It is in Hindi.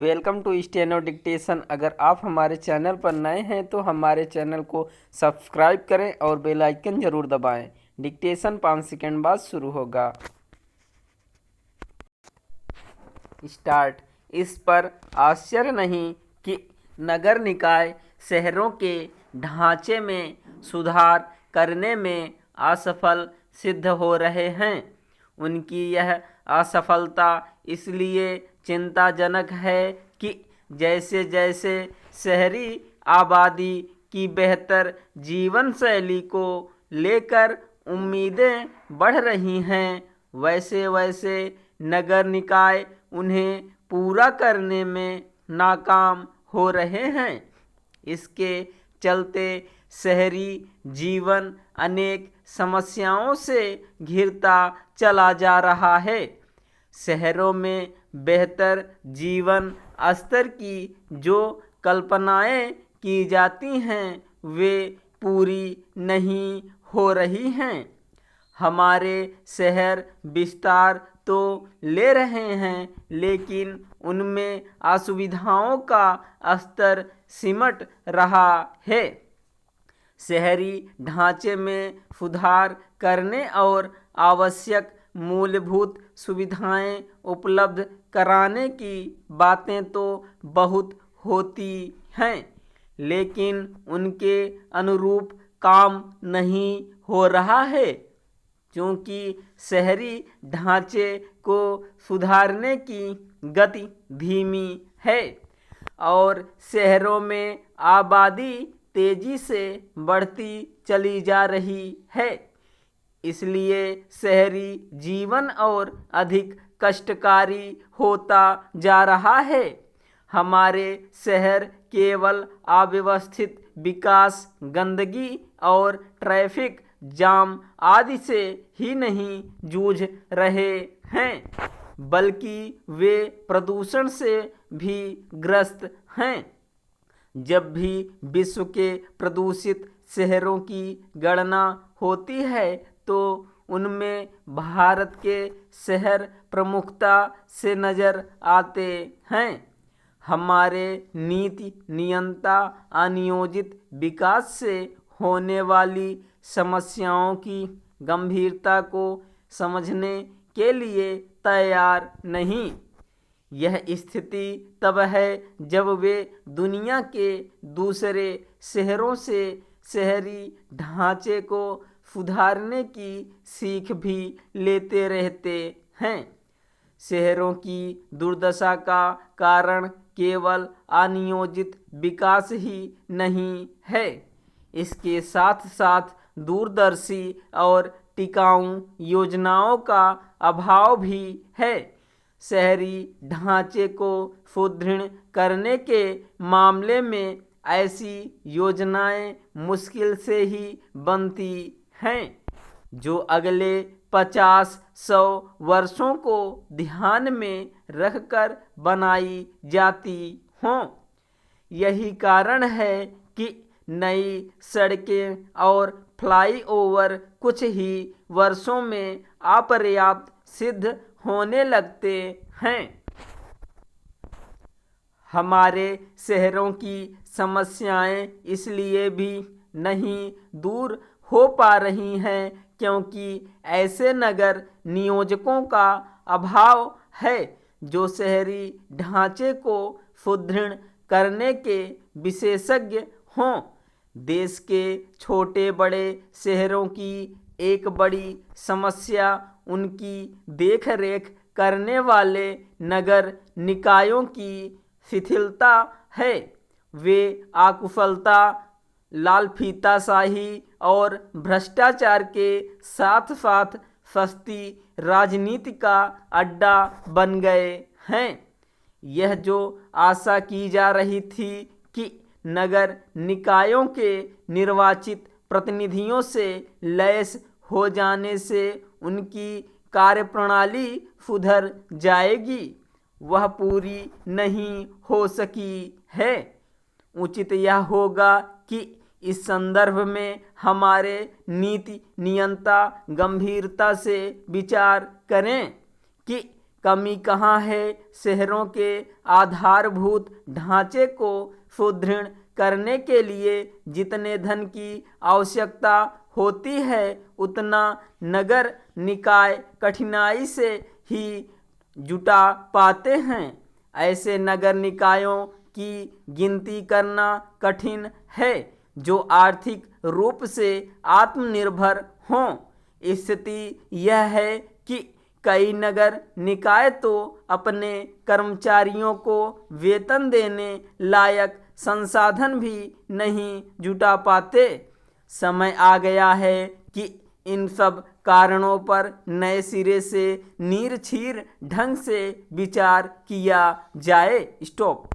Welcome to steno dictation. अगर आप हमारे चैनल पर नए हैं तो हमारे चैनल को सब्सक्राइब करें और बेल आइकन जरूर दबाएं। डिक्टेशन 5 सेकंड बाद शुरू होगा। स्टार्ट। इस पर आश्चर्य नहीं कि नगर निकाय शहरों के ढांचे में सुधार करने में असफल सिद्ध हो रहे हैं। उनकी यह असफलता इसलिए चिंताजनक है कि जैसे जैसे शहरी आबादी की बेहतर जीवन शैली को लेकर उम्मीदें बढ़ रही हैं, वैसे वैसे नगर निकाय उन्हें पूरा करने में नाकाम हो रहे हैं। इसके चलते शहरी जीवन अनेक समस्याओं से घिरता चला जा रहा है। शहरों में बेहतर जीवन स्तर की जो कल्पनाएं की जाती हैं वे पूरी नहीं हो रही हैं। हमारे शहर विस्तार तो ले रहे हैं, लेकिन उनमें असुविधाओं का स्तर सिमट रहा है। शहरी ढांचे में सुधार करने और आवश्यक मूलभूत सुविधाएं उपलब्ध कराने की बातें तो बहुत होती हैं, लेकिन उनके अनुरूप काम नहीं हो रहा है, क्योंकि शहरी ढांचे को सुधारने की गति धीमी है और शहरों में आबादी तेजी से बढ़ती चली जा रही है। इसलिए शहरी जीवन और अधिक कष्टकारी होता जा रहा है। हमारे शहर केवल अव्यवस्थित विकास, गंदगी और ट्रैफिक जाम आदि से ही नहीं जूझ रहे हैं, बल्कि वे प्रदूषण से भी ग्रस्त हैं। जब भी विश्व के प्रदूषित शहरों की गणना होती है तो उनमें भारत के शहर प्रमुखता से नजर आते हैं। हमारे नीति नियंता अनियोजित विकास से होने वाली समस्याओं की गंभीरता को समझने के लिए तैयार नहीं। यह स्थिति तब है जब वे दुनिया के दूसरे शहरों से शहरी ढांचे को सुधारने की सीख भी लेते रहते हैं। शहरों की दुर्दशा का कारण केवल अनियोजित विकास ही नहीं है, इसके साथ साथ दूरदर्शी और टिकाऊ योजनाओं का अभाव भी है। शहरी ढांचे को सुदृढ़ करने के मामले में ऐसी योजनाएं मुश्किल से ही बनती हैं जो अगले 50-100 वर्षों को ध्यान में रखकर बनाई जाती हों। यही कारण है कि नई सड़कें और फ्लाईओवर कुछ ही वर्षों में अपर्याप्त सिद्ध होने लगते हैं। हमारे शहरों की समस्याएं इसलिए भी नहीं दूर हो पा रही हैं क्योंकि ऐसे नगर नियोजकों का अभाव है जो शहरी ढांचे को सुदृढ़ करने के विशेषज्ञ हों। देश के छोटे बड़े शहरों की एक बड़ी समस्या उनकी देखरेख करने वाले नगर निकायों की शिथिलता है। वे अकुशलता, लालफीताशाही और भ्रष्टाचार के साथ साथ सस्ती राजनीति का अड्डा बन गए हैं। यह जो आशा की जा रही थी कि नगर निकायों के निर्वाचित प्रतिनिधियों से लैस हो जाने से उनकी कार्यप्रणाली सुधर जाएगी, वह पूरी नहीं हो सकी है। उचित यह होगा कि इस संदर्भ में हमारे नीति नियंता गंभीरता से विचार करें कि कमी कहाँ है? शहरों के आधारभूत ढांचे को सुदृढ़ करने के लिए जितने धन की आवश्यकता होती है उतना नगर निकाय कठिनाई से ही जुटा पाते हैं। ऐसे नगर निकायों की गिनती करना कठिन है जो आर्थिक रूप से आत्मनिर्भर हों। स्थिति यह है कि कई नगर निकाय तो अपने कर्मचारियों को वेतन देने लायक संसाधन भी नहीं जुटा पाते। समय आ गया है कि इन सब कारणों पर नए सिरे से नीरछीर ढंग से विचार किया जाए। स्टॉप।